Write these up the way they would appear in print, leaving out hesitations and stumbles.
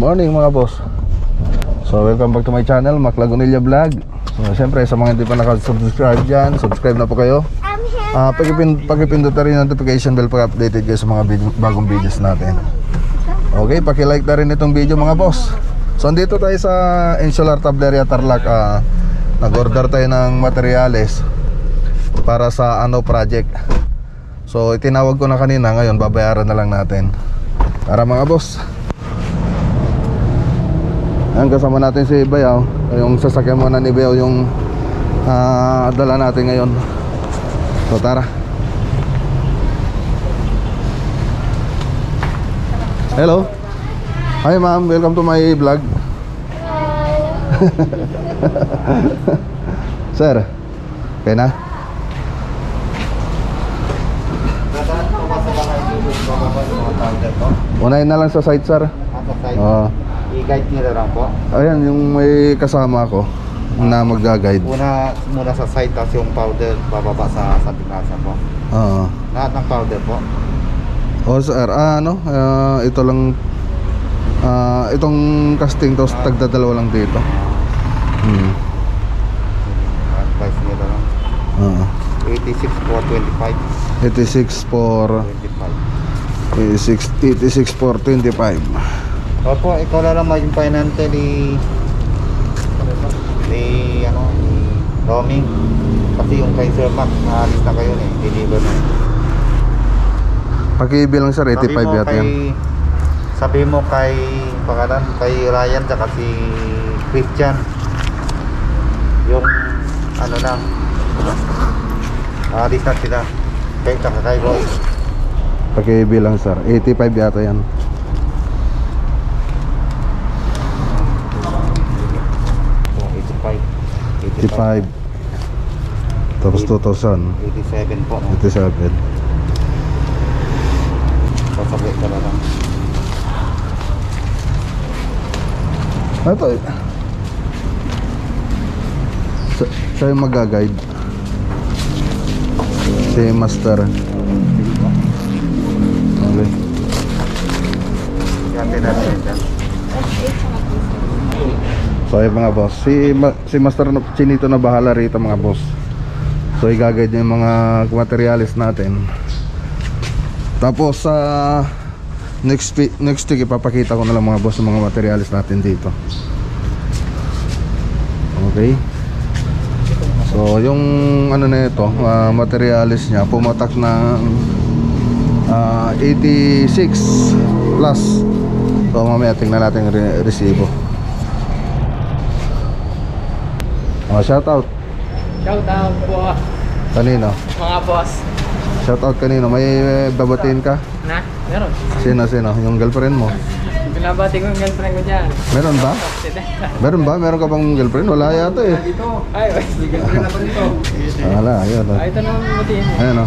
morning mga boss. So welcome back to my channel, Mac Lagunilla Vlog. So siyempre sa mga hindi pa nakasubscribe dyan, subscribe na po kayo. Pakipindot na rin yung notification bell para updated kayo sa mga bagong videos natin. Okay, pakilike na rin itong video mga boss. So andito tayo sa Insular Tableria Tarlac. Nag-order tayo ng materyales para sa project. So itinawag ko na kanina, ngayon babayaran na lang natin. Tara mga boss. Ayan, kasama natin si Bayaw. Yung sasakyan muna ni Bayaw yung dala natin ngayon. So tara. Hello. Hi ma'am, welcome to my vlog. Sir, okay na? Unahin na lang sa site sir. I-guide nyo na lang po. Ayan, yung may kasama ko na mag-guide. Muna sa side, tapos yung powder bababa sa binasa po. Lahat ng powder po. Sir, ito lang, itong casting to, tagdadalawa lang dito. Advice nyo na lang. 86 for 25. 86 for 25. 86 for 25. Opo, ikaw na lang financially ni roaming. Kasi yung kay Sir Mac, naalis na kayo deliver na. Pakibilang sir, 85 yata yan. Sabi mo kay pangalan, kay Ryan tsaka si Christian, yung naalis na sila. Kay tsaka kay Roy. Pakibilang sir, 85 yata yan. 85. Tapos 2,000. 87 po. 87. Sasabit ka na lang. Ito siya yung mag-guide. Si Master. Okay. Yan din natin. So ayun mga boss, si Master Chinito na bahala rito mga boss. So i-guide niya yung mga materials natin. Tapos next week ipapakita ko na lang mga boss yung mga materials natin dito. Okay. So yung na ito, materials niya pumatak ng 86 plus. So mamaya tingnan natin yung resibo. Shoutout. Shoutout po. Kanino? Mga boss. Shoutout kanino? May babatiin ka? Na? Meron. Sino? Yung girlfriend mo? Binabati ko yung girlfriend ko dyan. Meron ba? Meron ba? Meron ka bang girlfriend? Wala yata eh. Dito. Ay, may girlfriend na pa dito. Wala, ayun. Ay, ito naman babatiin mo. Ayun o.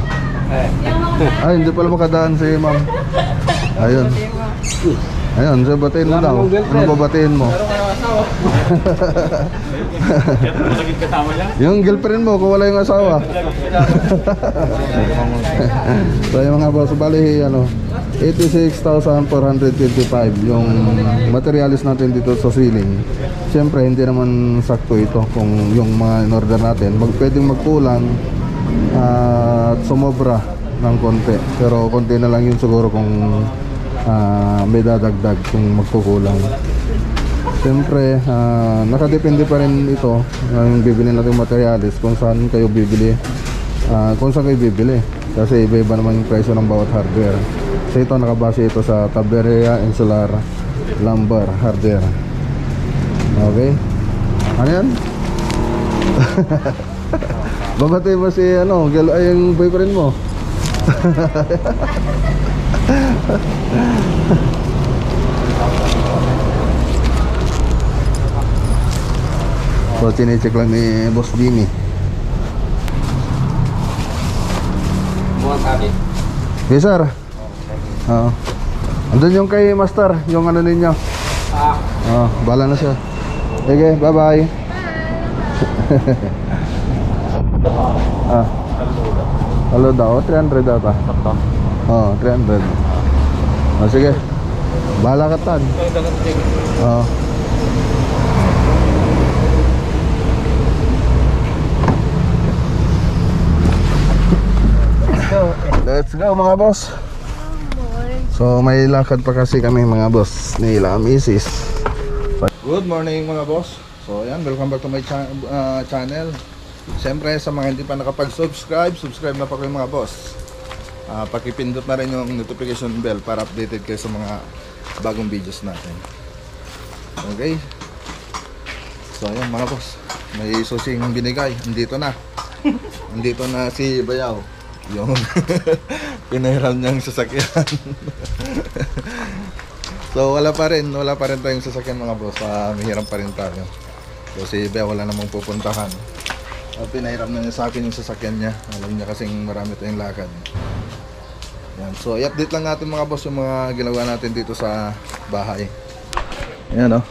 Ay, hindi pala makadaan si ma'am. Ayun. Ayun, so batiin mo daw. Ano babatiin mo? Meron ka ng asawa. Malagit kasama lang. Yung girlfriend mo kung wala yung asawa. So yung mga boss, bali 86,425 yung materials natin dito sa ceiling. Siyempre hindi naman sakto ito kung yung mga in-order natin. Pwedeng magkulang at sumobra ng konti. Pero konti na lang yun siguro kung may dadagdag kung magkukulang. Siyempre nakadepende pa rin ito yung bibili natin materials kung saan kayo bibili, kasi iba-iba naman yung presyo ng bawat hardware. So ito nakabase ito sa Tableria Insular Lumber Hardware. Okay, ano yan? Babati mo si yung boyfriend mo. So chine-check lang ni Boss Jimmy. Buwan sabi. Yes sir. Oo. Andun yung kay Master, yung ninyo. Bala na siya. Okay, bye bye. Halo daw, 300 ata. Oo, 300. Sige. Bahala ka tan. Oo. Let's go mga boss. So may lakad pa kasi kami mga boss nila misis. Good morning mga boss. So ayan, welcome back to my channel. Siyempre sa mga hindi pa nakapag-subscribe, subscribe na pa kayo mga boss. Pakipindot na rin yung notification bell para updated kayo sa mga bagong videos natin. Okay. So ayan mga boss, may susing binigay. Nandito na. Nandito na si Bayaw. Yung pinahiram niyang sasakyan. So wala pa rin tayong sasakyan mga boss. Mahiram pa rin tayo. So si Bayaw wala namang pupuntahan. At pinahiram na niya sa akin yung sasakyan niya. Alam niya kasing marami tayong lakad. Yan. So i-update lang natin mga boss yung mga ginawa natin dito sa bahay. Ayan o.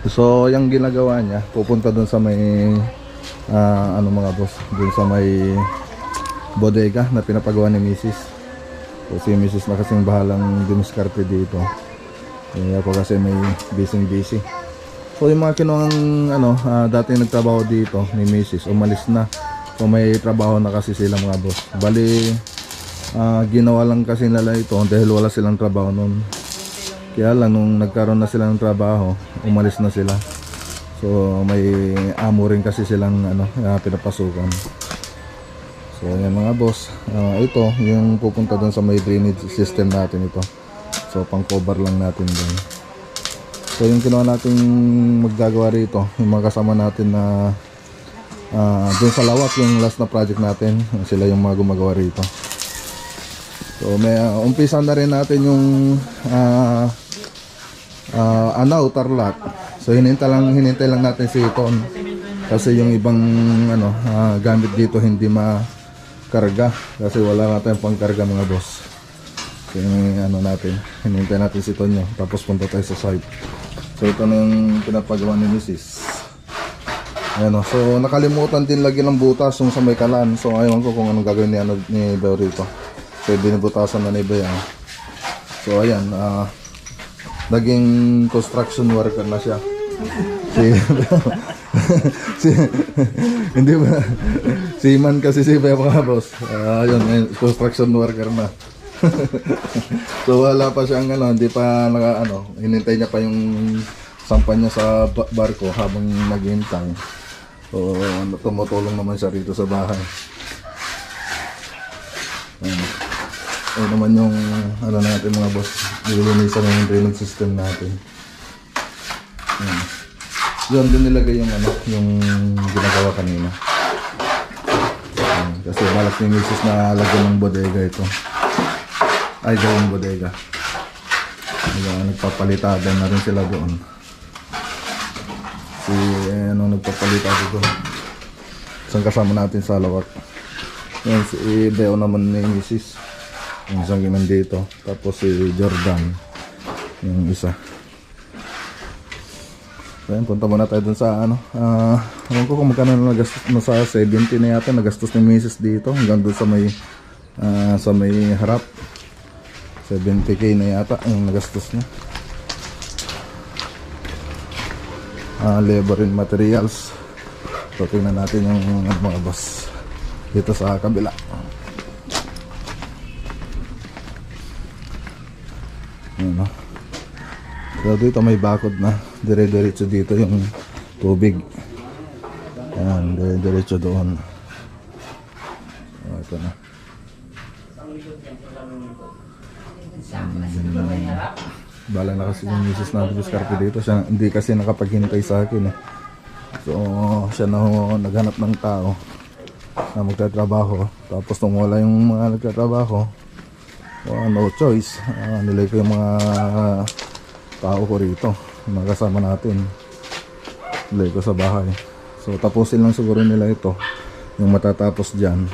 So yung ginagawa niya, pupunta dun sa may ano mga boss, dun sa may bodega na pinapagawa ni Mrs. So si Mrs. na kasing bahalang dumiskarte dito. Ako kasi may busy. So yung mga kinuhang dati nagtrabaho dito ni Mrs. umalis na. So may trabaho na kasi sila mga boss. Bali ginawa lang kasi nila ito dahil wala silang trabaho noon. Kaya lang nung nagkaroon na sila ng trabaho, umalis na sila. So may amo rin kasi silang pinapasukan. So yan mga boss, ito yung pupunta doon sa may drainage system natin ito. So pang cover lang natin doon. So yung kinuha natin maggagawa rito, yung mga kasama natin na doon sa lawak, yung last na project natin, sila yung mga gumagawa rito. So may umpisa na rin natin yung Tarlac. So hinintay lang natin si Ton kasi yung ibang gamit dito hindi makarga kasi wala natin pangkarga mga boss. So yung natin, hinintay natin si Tonyo tapos punta tayo sa site. So ito na yung pinapagawa ni Mrs. Ayan, so nakalimutan din lagi ng butas yung sa may kalan. So ayaw ko kung anong gagawin ni Beo rito. So binibutasan na ni Beo. So ayan, naging construction worker na siya. Hindi ba? Seaman kasi si Beo mga boss. Ayun, construction worker na. So wala pa siyang hindi pa hinintay niya pa yung sampan niya sa barko habang naghihintay. So tumutulong naman siya rito sa bahay. Ayun naman yung natin mga boss, nililinisan yung drainage system natin. Doon din nilagay yung ginagawa kanina. Kasi balak ni Mrs. na lagyan ng bodega ito. Ay, gawing bodega. Nagpapalitada na rin sila doon. Nagpapalitada doon. Isang kasama natin sa lawak. Yan, si Beo naman ni Mrs. Yung isang nandito. Tapos si Jordan. Yung isa. Ayan, punta muna tayo dun sa alam ko kung magkano nagastos na sa 70 na yata nagastos ni Mrs. dito hanggang dun sa may harap. 70k na yata yung nagastos niya. Labor and materials. So tingnan natin yung mga boss dito sa kabila. Ayan, so dito may bakod na dire-diretso dito yung tubig. Ayan, dire-diretso doon. Ito na. Bala na kasi yung misis na diskarte dito. Siya hindi kasi nakapaghintay sa akin eh. So siya na naghanap ng tao na magtatrabaho. Tapos nung wala yung mga nagtatrabaho, no choice, nilay ko yung mga tao ko rito, mga kasama natin, nilay ko sa bahay. So tapusin lang siguro nila ito, yung matatapos dyan,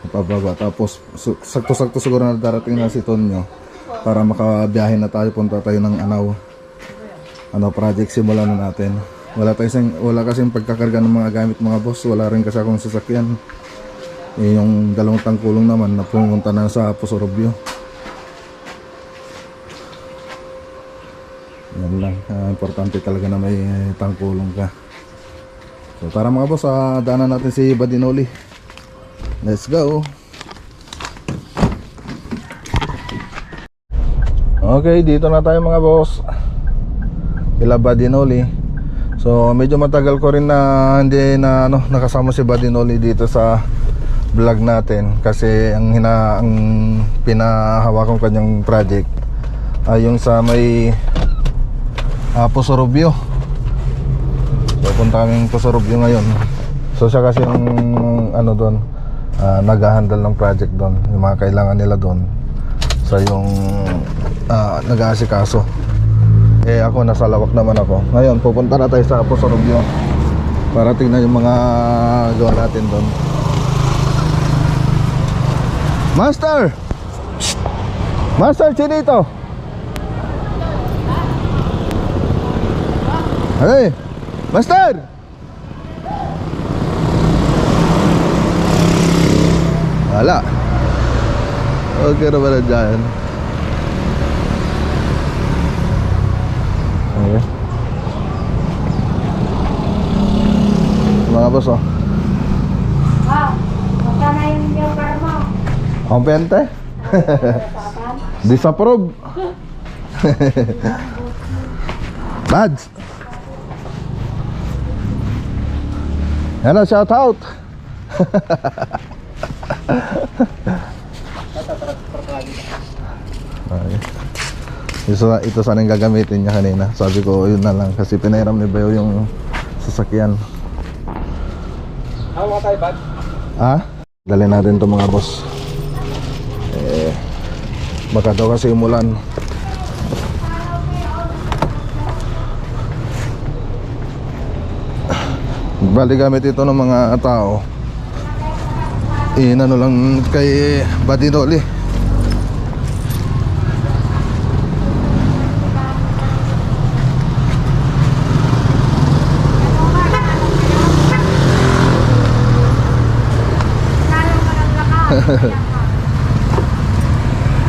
pababa. Tapos sakto-sakto siguro na darating na si Tonyo para makabiyahin na tayo, punta tayo ng project, simulan na natin. Wala kasing pagkakarga ng mga gamit mga boss, wala rin kasi akong sasakyan. Yung dalawang tangkulong naman na pumunta na sa Pusorobio. Yan lang, importante talaga na may tangkulong ka. So tara mga boss, daanan natin si Badinoli. Let's go. Okay, dito na tayo mga boss, kila Badinoli. So medyo matagal ko rin na hindi na nakasama si Badinoli dito sa vlog natin, kasi ang pinahawakan kanyang project ay yung sa may Posorobio. So punta kaming Posorobio ngayon. So siya kasi yung doon, nag-handle ng project doon, yung mga kailangan nila doon. So yung nag-aasikaso. Ako nasa Lawak naman ako. Ngayon pupunta na tayo sa Posorobio para tingnan yung mga gawa natin doon. Master! Master, chinito! Hey! Master! Wala. Okay na ba na dyan? Okay. Mga boss, Magkana yung car mo? ang pente? Disapprove. Mads. Yan na, shout out. Okay. Ito sana yung gagamitin niya kanina. Sabi ko yun na lang, kasi pinairam ni Bayo yung sasakyan. Hawa tayo, bag. Dali natin to mga boss. Baka daw kasi umulan. Bali gamit ito ng mga tao. Inano lang kay Badinoli.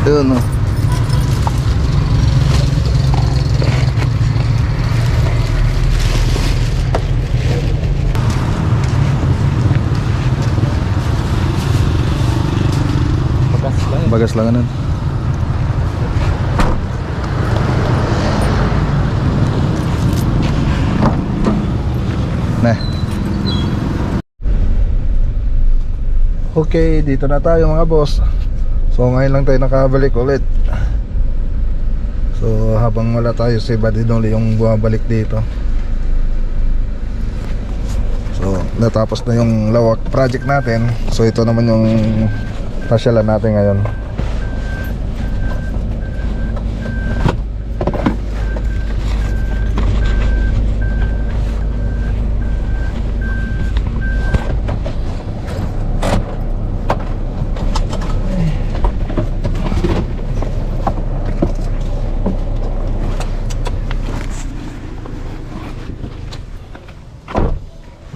Yun o. Bagas lang ano. Nah. Okay, dito na tayo mga boss. So ngayon lang tayo nakabalik ulit. So habang wala tayo, si Badinoli yung bumabalik dito. So natapos na yung Lawak project natin. So ito naman yung pasyalan natin ngayon.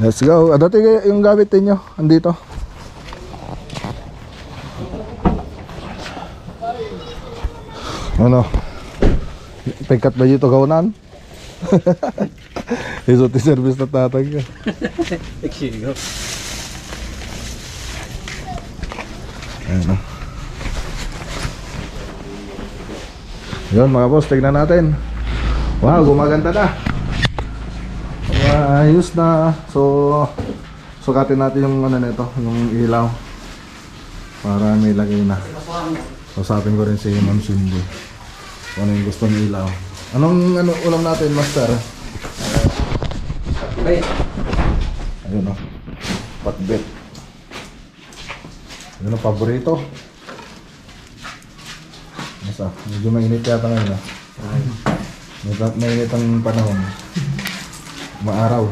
Let's go. Dati yung gamit ninyo andito. Ano? Pagkat ba dito gawnan? Isot service na tatag ka. Excuse. Ayan o. Yun mga boss, tignan natin. Wow, gumaganda na. Ayos na. So sukatin natin yung nito, yung ilaw, para may lagay na. Usapin ko rin si Ma'am Cindy kung ano yung gusto ng ilaw. Anong ulam natin, Master? Ayun o, patbet. Yun ang paborito. Masa, medyo mainit yata ngayon. Mainit ang panahon. Maaraw.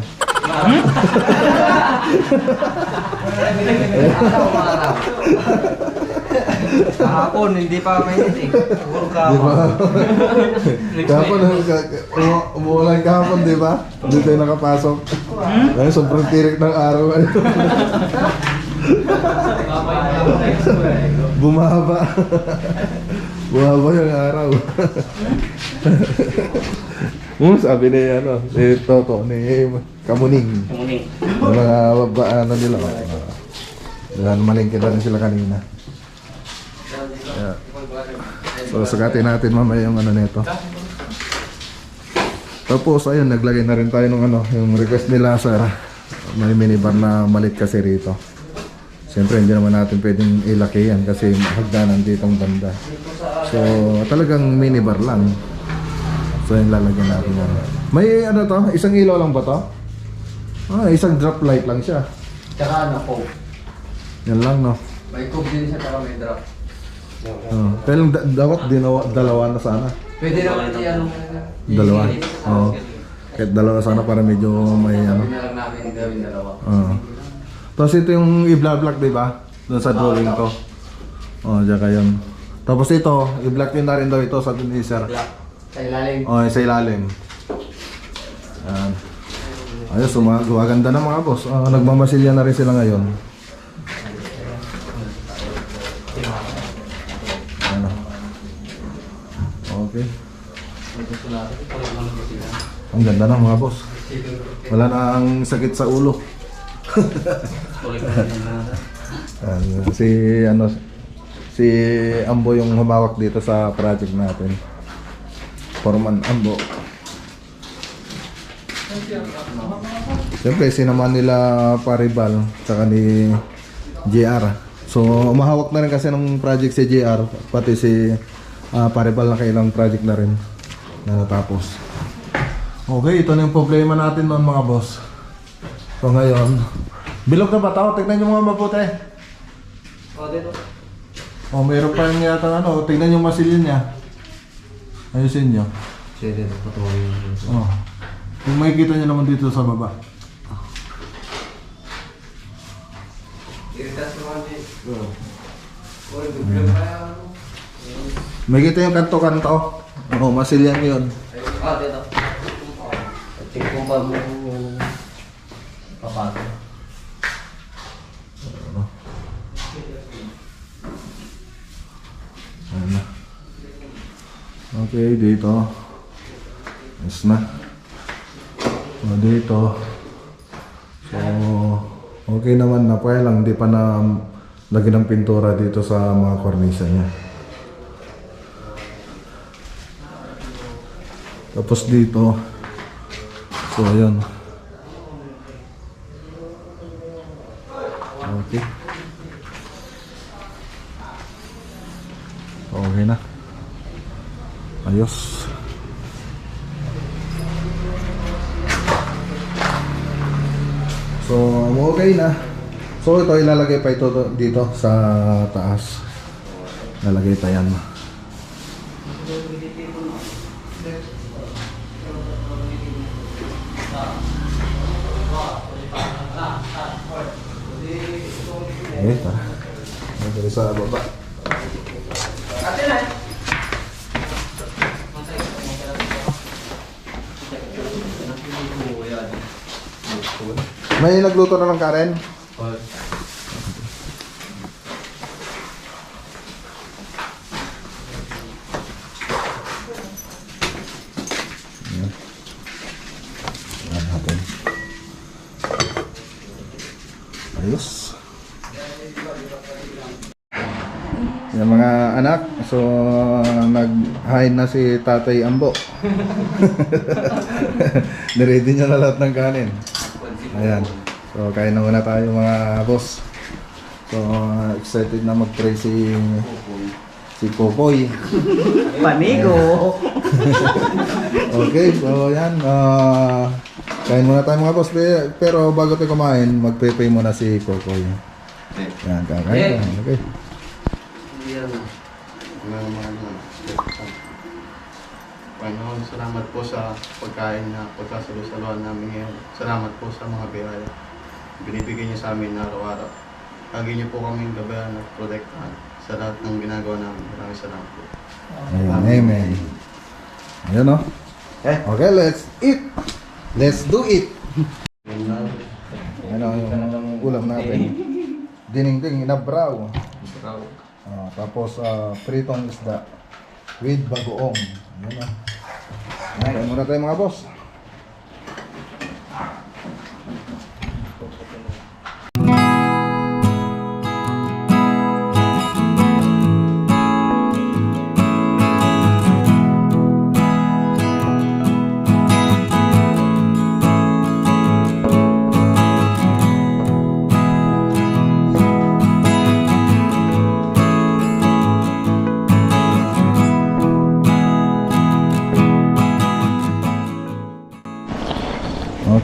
Kahapon, hindi pa mainit eh. Puro kahapon. Kahapon, umuulan kahapon, di ba? Hindi tayo nakapasok. Dahil sobrang tirik ng araw. Bumaba. Buhaba yung araw. Sabi ni ano, si Toto, ni Kamuning. Kumuning. Yung mga ano nila. Malingkit na rin sila kanina. Yeah. So, sagatin natin mamaya yung ano nito. Tapos, ayun, naglagay na rin tayo ng ano, yung request nila sir. May minibar na malit kasi rito. Siyempre, hindi naman natin pwedeng ilaki yan kasi hagdanan ditong banda. So, talagang minibar lang. So, yung lalagyan natin yan. May ano to? Isang ilaw lang ba to? Isang drop light lang siya. Tsaka ano po. Yan lang, no? May coke din siya, tsaka may drop. Pero dapat dalawa na sana. Pwede naman i-ano. Dalawa? Oo. Kahit dalawa sana para medyo may ano. Sabi na lang namin gawin dalawa. Tapos ito yung i-block, di ba? Doon sa drawing ko. Diyan kayo. Tapos ito, i-block nyo na rin daw ito sa finisher. Sa ilalim. Sa ilalim. Yan. Ayos, gumaganda na mga boss. Nagmamasilya na rin sila ngayon. Ano? Okay. Ang ganda na mga boss. Wala na ang sakit sa ulo. Si Ambo yung humawak dito sa project natin. Foreman Ambo. Siyempre sinamahan nila Paribal tsaka ni JR. So umahawak na rin kasi ng project si JR, pati si Paribal na kailang project na rin na natapos. Okay, ito na yung problema natin noon mga boss. So ngayon, bilog na ba ito? Tignan nyo mga mabuti. Dito. Mayroon pa yung yata ano, tignan yung masilin niya. Ayusin nyo. Siya din, patuloy. Kung makikita nyo naman dito sa baba. Iritas naman dito. Makikita yung kanto-kanto. Masilyan yun. Dito. Check ko ba mo yung papato. Ano. Okay, dito. Yes na. So, dito. So, okay naman na. Kaya lang, di pa na lagyan ng pintura dito sa mga kornisa niya. Tapos dito. So, ayan. Okay. Okay na. Ayos. So, okay na. So, ito ilalagay pa ito dito sa taas. Lalagay pa yan. Okay, tara. Dito sa baba. May nagluto na ng Karen? Yan natin. Ayos. Yung mga anak, so nag-hide na si Tatay Ambo. Niready niya na lahat ng kanin. Ayan. So kain na muna tayo mga boss. So excited na mag-try si Popoy. Panigo! Okay, so yan. Kain muna tayo mga boss. Pero bago tayo kumain, mag-prepare muna si Popoy. Yan, kakain. Okay. Panginoon, salamat po sa pagkain na pagkasalusaluhan namin ngayon. Salamat po sa mga biyaya. Binibigay niyo sa amin na araw-araw. Lagi niyo po kaming gabayan at protektahan sa lahat ng ginagawa namin. Maraming salamat po. Amen. Ayan o. Okay, let's eat. Let's do it. Ano yung ulam natin? Dinding inabraw. Tapos pritong isda. with bagoong. Ayan o. Kain muna tayo mga boss.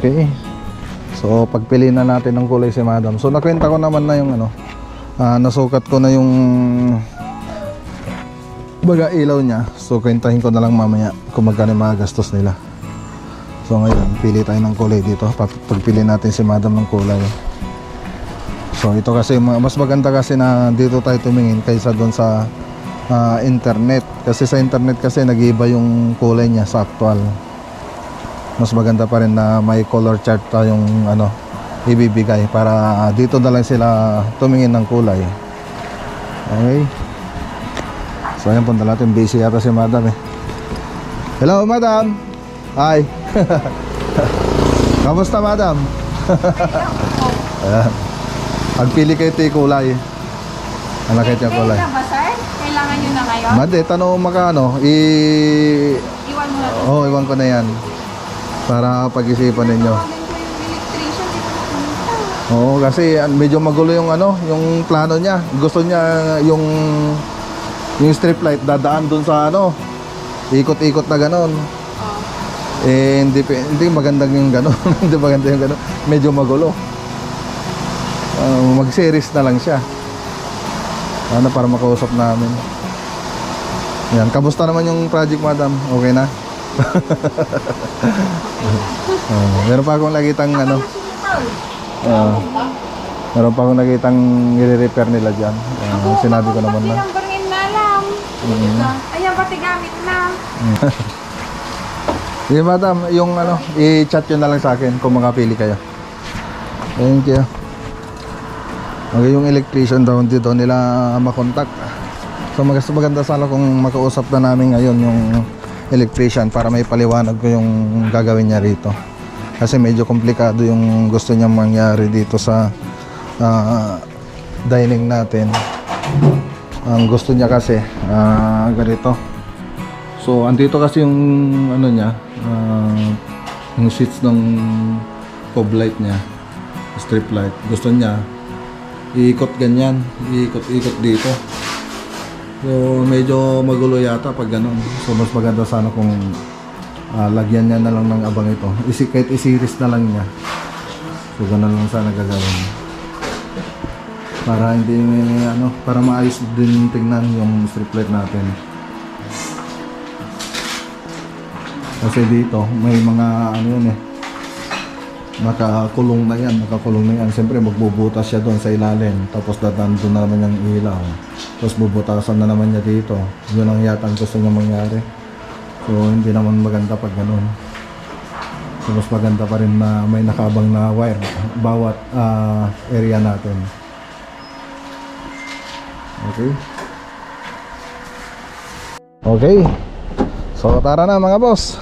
Okay. So pagpili na natin ng kulay si Madam. So nakwenta ko naman na yung ano, nasukat ko na yung baga ilaw niya. So kwentahin ko na lang mamaya kung magkano yung mga gastos nila. So ngayon, pili tayo ng kulay dito. Pagpili natin si Madam ng kulay. So ito kasi mas maganda kasi na dito tayo tumingin kaysa doon sa internet. Kasi sa internet kasi nag-iiba yung kulay niya sa actual. Mas maganda pa rin na may color chart tayong ano ibibigay para dito na lang sila tumingin ng kulay. Okay. So ayan, punta natin. Busy yata si Madam eh. Hello Madam. Hi. Kamusta Madam? Ayan. Pagpili kayo ito kulay. Ano kayo ito kulay? Kailan ba, sir? Kailangan nyo na ngayon? Made, tanong makano Iwan mo na to. oh, iwan ko na yan para pag-isipan ninyo. Tawagan ko yung electrician, di ko napunta. Oo, kasi medyo magulo yung ano, yung plano niya. Gusto niya yung strip light dadaan dun sa ano, ikot-ikot na ganon. Eh, hindi magandang yung ganon. Hindi maganda yung ganon. Medyo magulo. Mag-series na lang siya. Ano, para makausap namin. Yan, kamusta naman yung project Madam? Okay na? Meron pa akong nakitang ano, meron pa akong nakitang i-repair nila dyan. Sinabi ko naman na. Pinambarngin na lang. Ayan, pati gamit na. Sige Madam, yung ano, i-chat nyo na lang sa akin kung makapili kayo. Thank you. Okay, yung electrician daw dito nila makontak. So maganda sana kung makausap na namin ngayon yung electrician para may paliwanag ko yung gagawin niya rito. Kasi medyo komplikado yung gusto niya mangyari dito sa dining natin. Ang gusto niya kasi ganito. So andito kasi yung ano niya, yung switch ng fog light niya, strip light. Gusto niya iikot ganyan, iikot dito. So medyo magulo yata pag ganun. So mas maganda sana kung lagyan niya na lang ng abang ito. Kahit isiris na lang niya. So ganun lang sana gagawin. Para hindi ano, para maayos din tingnan yung strip light natin. Kasi dito may mga ano yun eh, nakakulong na yan. Siyempre magbubutas siya doon sa ilalim, tapos dadaan doon na naman yung ilaw, tapos bubutasan na naman niya dito. Yun ang yata ang gusto niya mangyari. So hindi naman maganda pag ganun. So mas maganda pa rin na may nakabang na wire bawat area natin. Okay. So tara na mga boss.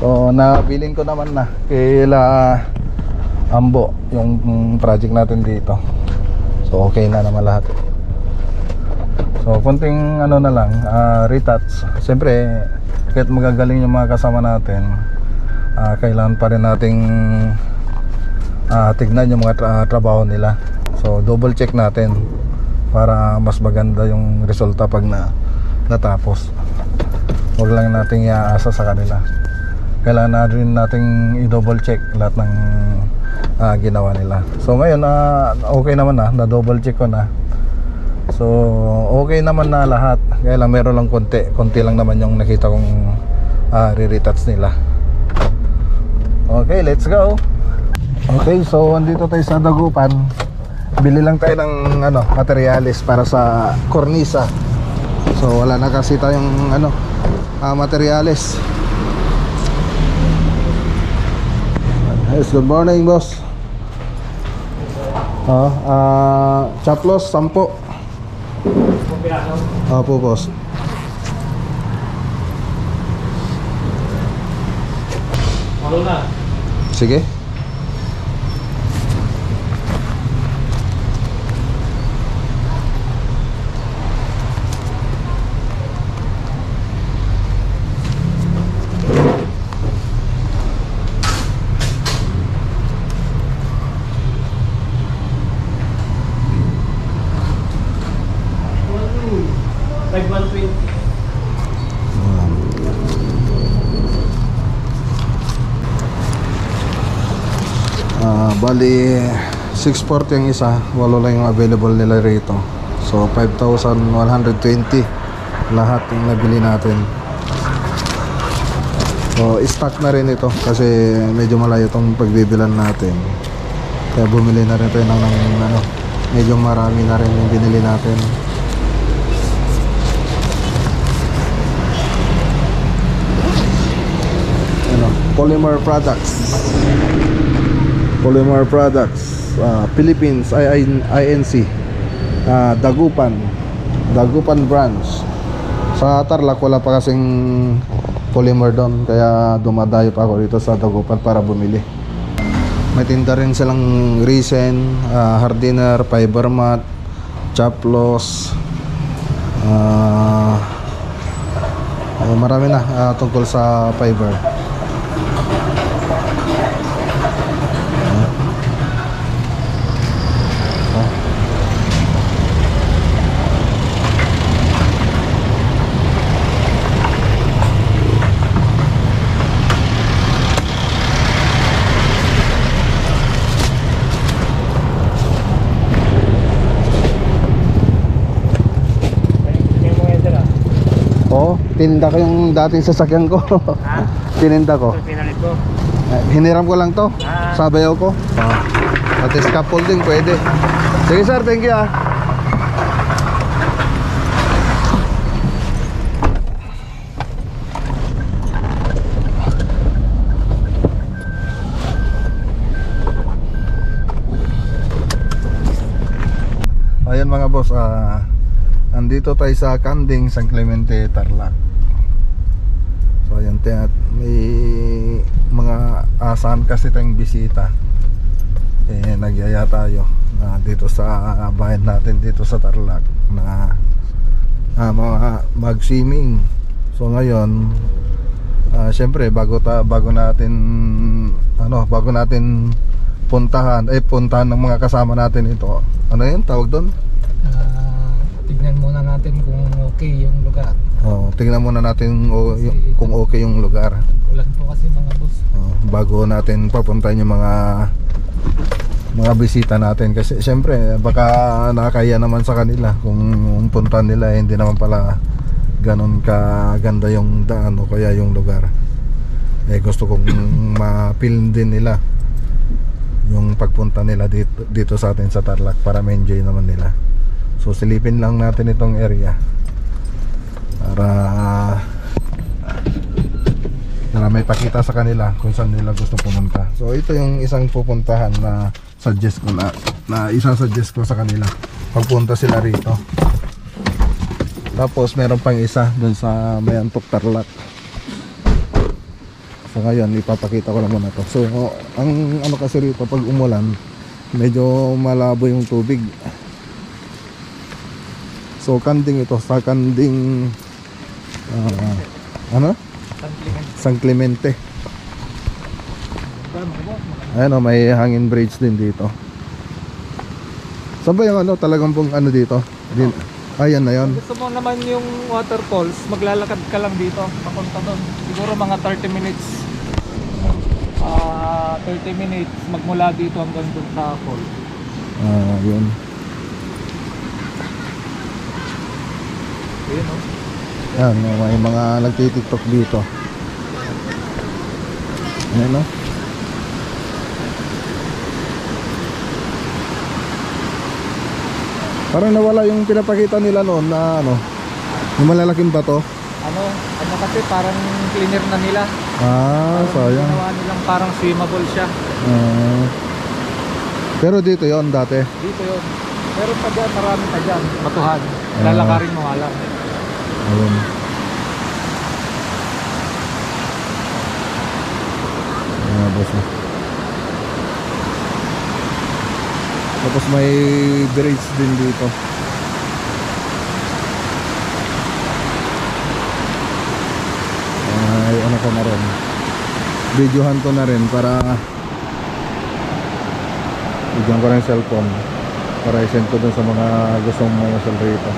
So nabiling ko naman na kaila Ambo yung project natin dito. So okay na naman lahat. So konting ano na lang, retouch. Siyempre kahit magagaling yung mga kasama natin, kailangan pa rin nating tignan yung mga trabaho nila. So double check natin para mas maganda yung resulta pag natapos. Huwag lang nating iaasa sa kanila. Kailangan na rin nating i-double check lahat ng ginawa nila. So ngayon okay naman na double check ko na. So okay naman na lahat. Kaya lang meron lang konti lang naman yung nakita kong re-retouch nila. Okay, let's go. Okay, so andito tayo sa Dagupan. Bili lang tayo ng materyales para sa kornisa. So wala na kasi tayong materyales. Yes, good morning boss. Chaplos 10. Opo boss. Sige. Bali 640 ang isa, walo lang yung available nila rito. So 5,120 lahat yung nabili natin. So stock na rin ito kasi medyo malayo itong pagbibilan natin. Kaya bumili na rin tayo ng ano, medyo marami na rin yung binili natin. Ano, Polymer Products. Polymer Products, Philippines, INC, Dagupan branch. Sa Tarlac wala pa kasing polymer doon, kaya dumadayo pa ako dito sa Dagupan para bumili. May tinda rin silang resin, hardener, fiber mat, chaplos, marami na tungkol sa fiber. Tininda ko yung dating sasakyan ko. Tininda ko. Pinalit ko. Hiniram ko lang to. Sabayaw ko. At scaffolding pwede. Sige sir, thank you ah. Ayan mga boss, andito tayo sa Kanding, San Clemente, Tarlac. So ayan, may mga asahan kasi tayong bisita. Nagyaya tayo dito sa bayan natin dito sa Tarlac na mag-swimming. So ngayon, syempre bago natin puntahan ng mga kasama natin ito. Ano 'yun tawag doon? Tignan muna natin kung okay yung lugar. Tingnan muna natin kung okay yung lugar. Ulan po kasi mga boss. Bago natin papuntahin yung mga bisita natin, kasi syempre baka nakakaya naman sa kanila kung puntahan nila hindi naman pala ganun kaganda yung daan o kaya yung lugar. Gusto kong ma-film din nila yung pagpunta nila dito sa atin sa Tarlac para ma-enjoy naman nila. So silipin lang natin itong area para may pakita sa kanila kung saan nila gusto pumunta. So ito yung isang pupuntahan na suggest ko na isa-suggest ko sa kanila pagpunta sila rito. Tapos meron pang isa dun sa Mayantok, Tarlac. So ngayon ipapakita ko lang muna to. So ang ano kasi rito pag umulan medyo malabo yung tubig. So Kanding ito, sa Kanding San Clemente. Ayan may hangin bridge din dito. Saan ba yung talagang pong dito? Ayan na yun. Gusto mo naman yung waterfalls, maglalakad ka lang dito papunta doon. Siguro mga 30 minutes. 30 minutes magmula dito hanggang doon sa fall. Yun. Ayun o. Yan, may mga nagtitiktok dito. Ayan o. Parang nawala yung pinapakita nila noon na yung malalaking bato. Ano kasi parang cleaner na nila. Sayang. Ginawa nilang parang swimmable siya. Pero dito yon dati. Dito yun. Pero pa dyan, marami pa dyan. Batuhan. Lalakarin mo nga lang. Ayun. boss. Tapos may bridge din dito. Ay, ano ko na rin. Videohan ko na rin para bigyan ko na yung cellphone para i-send ko dun sa mga gustong mamasal rito.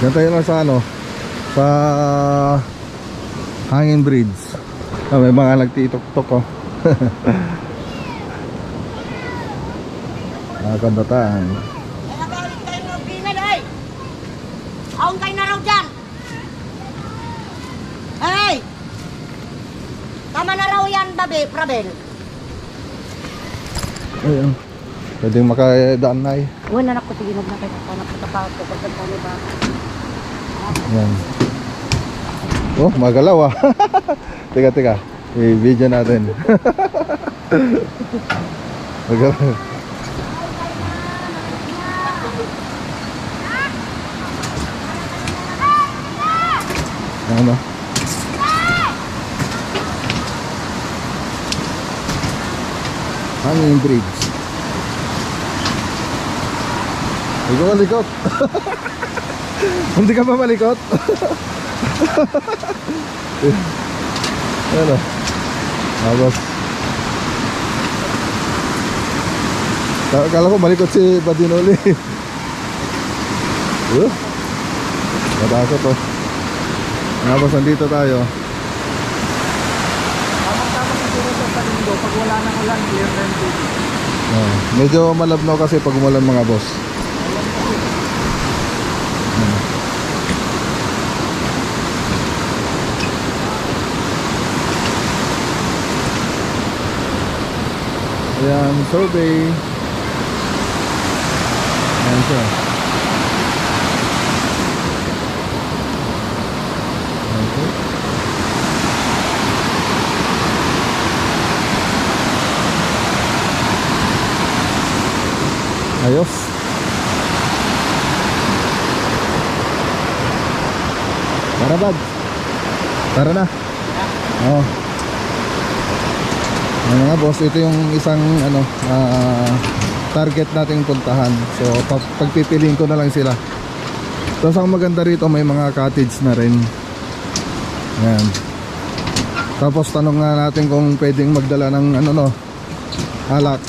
Yan tayo lang sa ano, sa Hanging Bridge. May mga nagtitok-tok oh. Nakakandatan. Nagalit kayo ng opinion, hey! Aong kayo na raw dyan! Hey! Tama na raw yan, babe, Prabel. Ayun. Pwedeng makadaan na eh. Uwan na ako, sige, nagnakit ako. Napatapaw ko, pagkakani ba? Yan. Oh, magalaw ah. Teka. I-video natin. Magalaw. Ano? Hanging Bridge. Ikaw malikot. Hindi ka pa malikot. Ano? Tapos kala ko malikot si Badinoli. Matakot oh. Tapos nandito tayo. Tama-tama siguro sa linggo pag wala nang ulan, clear na yung tubig. Medyo malabnaw kasi pag umulan mga boss. Ayan, survey. Ayan siya. Okay. Ayos. Tara bad. Tara na. Oo. Ano nga boss, ito yung isang ano target nating puntahan. So pagpipiliin ko na lang sila. Tapos ang maganda rito may mga cottage na rin. Ayan. Tapos tanong nga natin kung pwedeng magdala ng ano no, alak.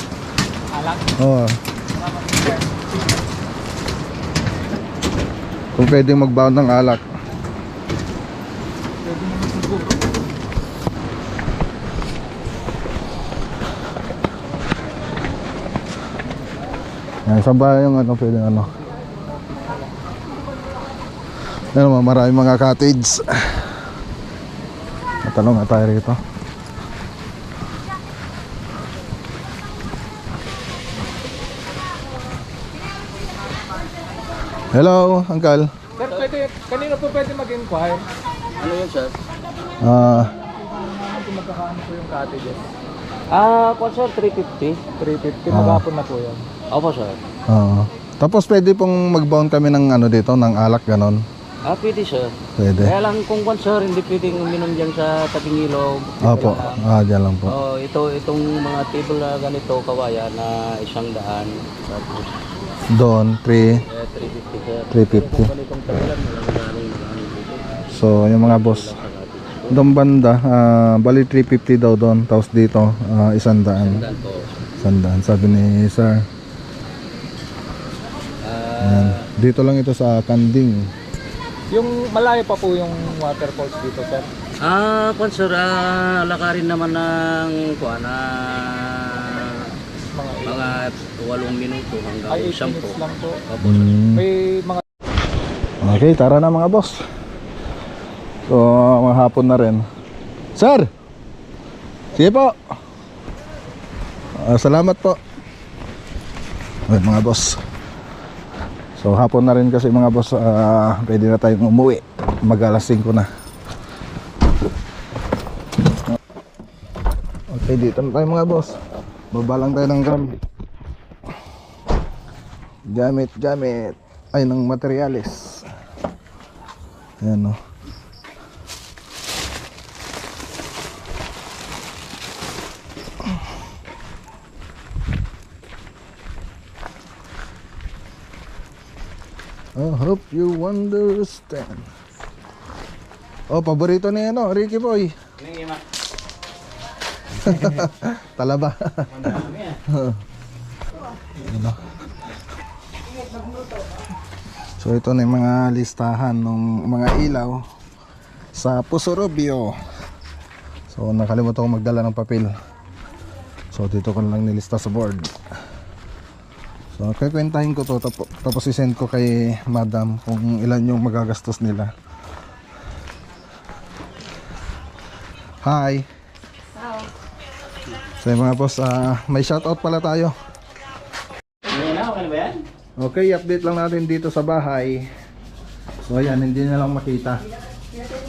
Alak? Oo. Kung pwedeng magbaon ng alak. Pwede naman siguro. Ayan, saan ba yung ano pwedeng ano? Ayan, maraming mga cottage. Matanong nga tayo rito. Hello, uncle. Sir, kanino po pwede mag-inquire? Ano yun, sir? Kung magkakaano po yung cottages? Po sir, 350. 350, maghapon na po yan. Opo sir. Tapos pwede pong magbaon kami ng ano dito, ng alak ganon. Pwede sir. Pwede. Kaya lang kung sir, hindi pwedeng uminom dyan sa tabing ilog. Opo, dyan lang po. Itong mga table na ganito, kawaya na 100. Tapos Doon, 350. 350 sir. 350. Ganitong tabilan, maraming dito. So, yung mga boss. Doon banda, bali 350 daw doon. Tapos dito, 100. Dan po. 100, sabi ni sir. Ayan. Dito lang ito sa Kanding. Yung malayo pa po yung waterfalls dito, sir. Sir, lakarin naman ng mga 8 minuto hanggang Ay, 8 10. minutes lang po. Opo sir. May mga Okay, tara na mga boss. So, mahapon na rin. Sir! Sige po! Salamat po. Okay, mga boss. So, hapon na rin kasi mga boss. Pwede na tayong umuwi. Mag-alas 5 na. Okay, dito na tayo mga boss. Baba lang tayo ng gamit ay ng materyales. Ayan o. I hope you understand. Oh, paborito ni ano, Ricky Boy. Talaba. Ano? So ito na yung mga listahan ng mga ilaw sa Pusurubio. So nakalimutan ko magdala ng papel. So dito ko na lang nilista sa board. So kikwentahin ko to, tapos isend ko kay madam kung ilan yung magagastos nila. Hi. So mga boss, may shoutout pala tayo. Okay, update lang natin dito sa bahay. So ayan, hindi na lang makita.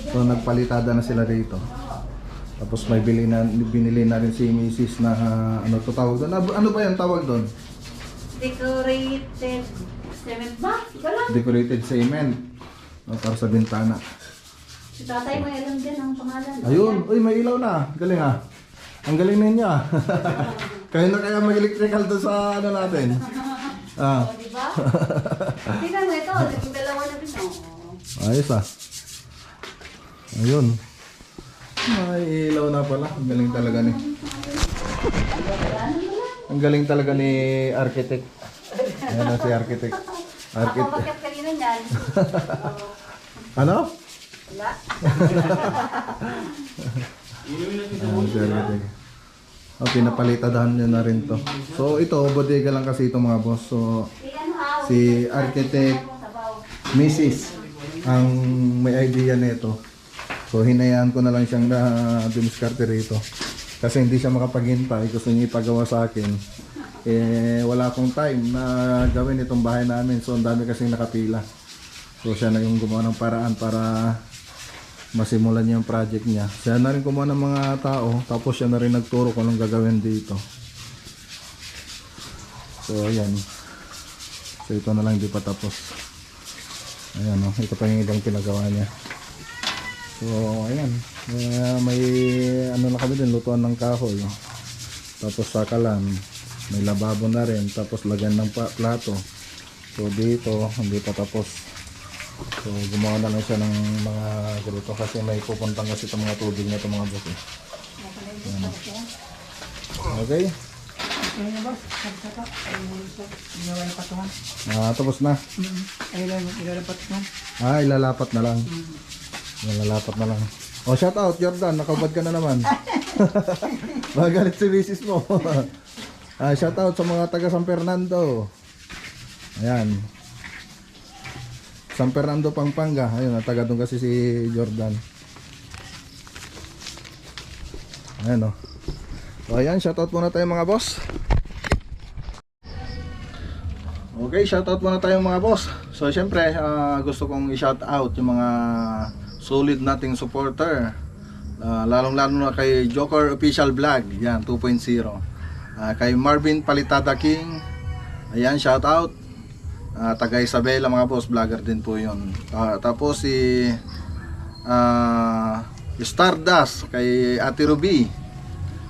So nagpalitada na sila dito. Tapos may binili na rin si Mrs. na ano to tawag doon? Ano ba yung tawag doon? Decorated cement ba? Galang. Decorated cement. Para sa bintana. Si tatay may alam din ang pangalan. Ayun, uy, may ilaw na. Galing ah. Ang galing ninyo ah. Kaya na kaya mag-electrical doon sa ano natin. Ah. O, diba? Tingnan mo ito. Yung dalawa na rin. Ayos ah. Ayun. May ilaw na pala. Ang galing talaga ni. Ang galing talaga ni architect. Ayan na si architect. Ako bakit kanina niyan? Ano? Wala. Oh, pinapalitadahan nyo na rin to. So ito, bodega lang kasi ito mga boss. So si architect Mrs. ang may idea nito. So hinayaan ko na lang siyang na dumiskarte rito. Kasi hindi siya makapaghintay. Gusto niya ipagawa sa akin. Wala akong time na gawin itong bahay namin. So ang dami kasing nakapila. So siya na yung gumawa ng paraan para masimulan niya yung project niya. Siya na rin kumuha ng mga tao, tapos siya na rin nagturo kung anong gagawin dito. So ayan. So ito na lang, hindi pa tapos. Ayan o, ito pa yung ibang pinagawa niya. So ayan, may ano na kami din, lutuan ng kahoy. Tapos sakalan, may lababo na rin, tapos lagyan ng plato. So dito, hindi pa tapos. So gumawa na lang siya ng mga ganito kasi may pupuntang kasi itong mga tubig na itong mga boss eh. Okay. Tapos na. Ilalapat na lang. Ilalapat na lang. Oh, shout out Jordan, nakabad ka na naman. Magalit si misis mo. Shout out sa mga taga San Fernando. Ayan. San Fernando, Pampanga. Ayun, taga doon kasi si Jordan. Ayan o. So ayan, shoutout muna tayo mga boss. Okay, shoutout muna tayo mga boss. So syempre, gusto kong i-shoutout yung mga solid nating supporter. Lalong lalo na kay Joker Official Vlog. Yan, 2.0. Kay Marvin Palitada King. Ayan, shoutout. Taga Isabela mga boss, vlogger din po yun. Tapos si Stardust kay Ate Ruby.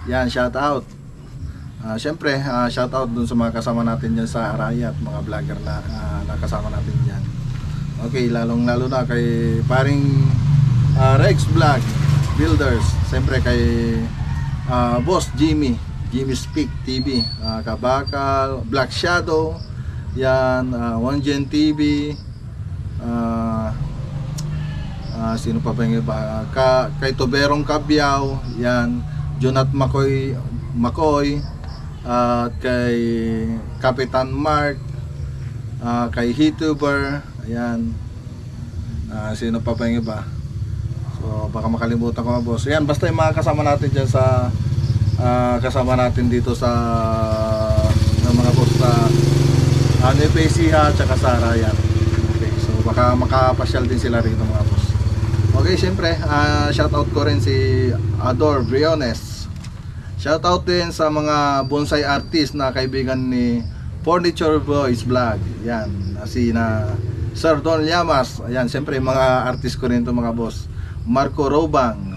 Yan, shout out. Syempre, shout out dun sa mga kasama natin dyan sa Arayat, mga vlogger na nakasama natin dyan. Okay, lalong lalo na kay paring Rex Vlog Builders. Syempre kay Boss Jimmy Speak TV, Kabakal, Black Shadow. Yan, One Gen TV. Sino pa ba yung iba? Kay Toberong Cabyaw. Yan, Jonat Makoy. At kay Kapitan Mark. Kay Hituber. Ayan. Sino pa ba yung iba? So baka makalimutan ko mga boss. Ayan, basta yung mga kasama natin dyan sa kasama natin dito sa mga boss sa NPCH at saka sa Arayat. Okay, so baka makapasyal din sila rito mga boss. Okay, syempre shoutout ko rin si Ador Briones. Shoutout din sa mga bonsai artist na kaibigan ni Furniture Boys Vlog. Yan, na Sir Don Llamas. Ayan, siyempre mga artist ko rin to mga boss. Marco Robang,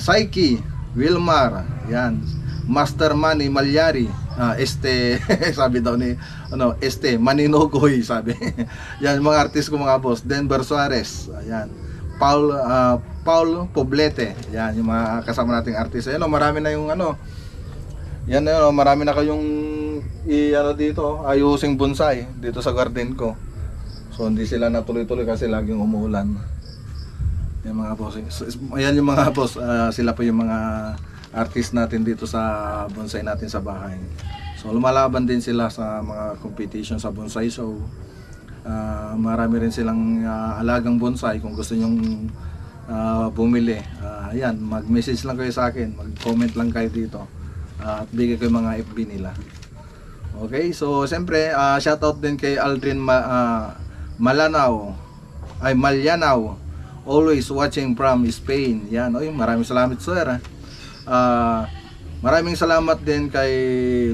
Saiki, Wilmar, yan, Master Manny Malyari, sabi daw ni Maninogoy, sabi. Yan mga artist ko mga boss. Denver Suarez, ayan. Paul Poblete, yan yung mga kasama nating artist. Ayan, marami na yung yan marami na kayong dito, ayusing bonsai dito sa garden ko. So hindi sila natuloy-tuloy kasi laging umuulan. Yan mga boss. Ayan yung mga boss, sila pa yung mga artist natin dito sa bonsai natin sa bahay. So lumalaban din sila sa mga competition sa bonsai show. Marami rin silang alagang bonsai. Kung gusto nyong bumili, ayan, mag-message lang kayo sa akin, mag-comment lang kayo dito, at bigay ko yung mga FB nila. Okay, so siyempre shoutout din kay Aldrin Malyanaw, always watching from Spain. Yan, maraming salamat sir. Maraming salamat din kay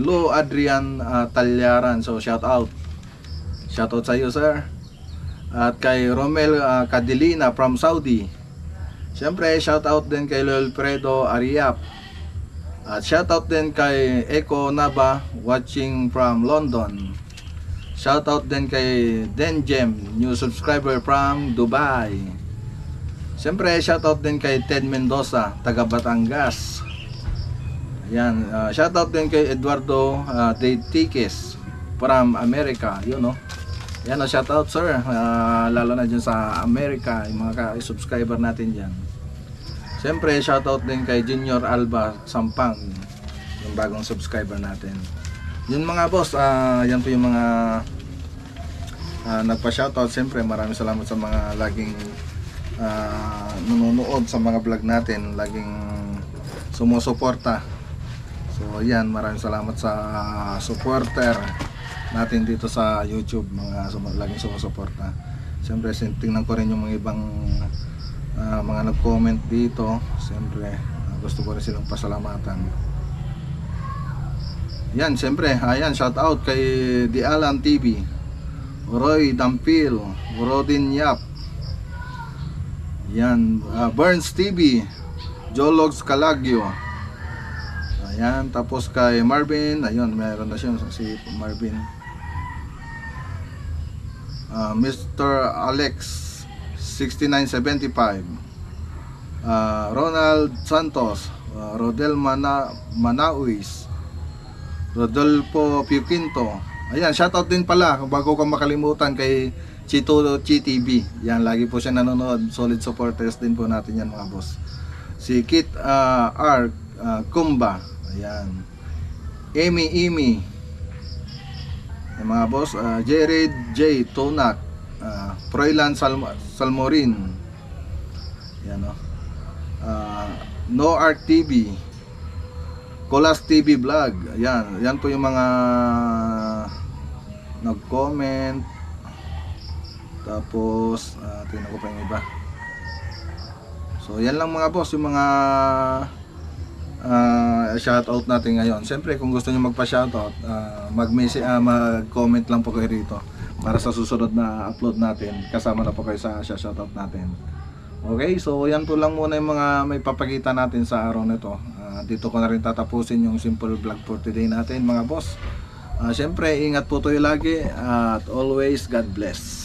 Lo Adrian Talyaran. So shoutout sa iyo sir. At kay Romel Cadilina from Saudi. Siyempre shoutout din kay Lolfredo Ariap. At shoutout din kay Eko Naba watching from London. Shoutout din kay Denjem, new subscriber from Dubai. Siyempre, shoutout din kay Ted Mendoza, taga Batangas. Ayan, shoutout din kay Eduardo De Tiques from America, Yan, shoutout sir, lalo na dyan sa America, yung mga subscriber natin dyan. Siyempre, shoutout din kay Junior Alba Sampang, yung bagong subscriber natin. Yun mga boss, yan po yung mga nagpa-shoutout. Siyempre, maraming salamat sa mga laging nanonood sa mga vlog natin, laging sumusuporta. So yan, maraming salamat sa supporter natin dito sa YouTube, mga laging sumusuporta. Siyempre, tingnan ko rin yung mga ibang mga nag-comment dito. Siyempre, gusto ko rin silang pasalamatan. Yan, siyempre, ayan, shout out kay Di Alan TV, Roy Dampil, Rodin Yap, yan, Burns TV, Jologs Calagyo. Ayan, tapos kay Marvin, ayun, meron na siya si Marvin. Mr. Alex 6975, Ronald Santos, Rodel Manauis, Rodolfo Piuquinto. Ayan, shoutout din pala bago ko makalimutan kay Chito TV. Yan, lagi po siya nanonood. Solid supporters din po natin yan mga boss. Si Kit R. Kumba. Ayan. Amy. Yung mga boss. Jared J. Tonak. Froilan Salmorin. Yan o. No Art TV. Colas TV Vlog. Ayan. Yan po yung mga nag-comment. Tapos tingnan ko pa yung iba. So yan lang mga boss, yung mga shoutout natin ngayon. Siyempre kung gusto niyo magpa-shoutout, mag-comment lang po kayo rito para sa susunod na upload natin. Kasama na po kayo sa shoutout natin. Okay, so yan po lang muna yung mga may papakita natin sa araw na ito. Dito ko na rin tatapusin yung simple vlog for today natin mga boss. Siyempre ingat po tayo lagi at always God bless.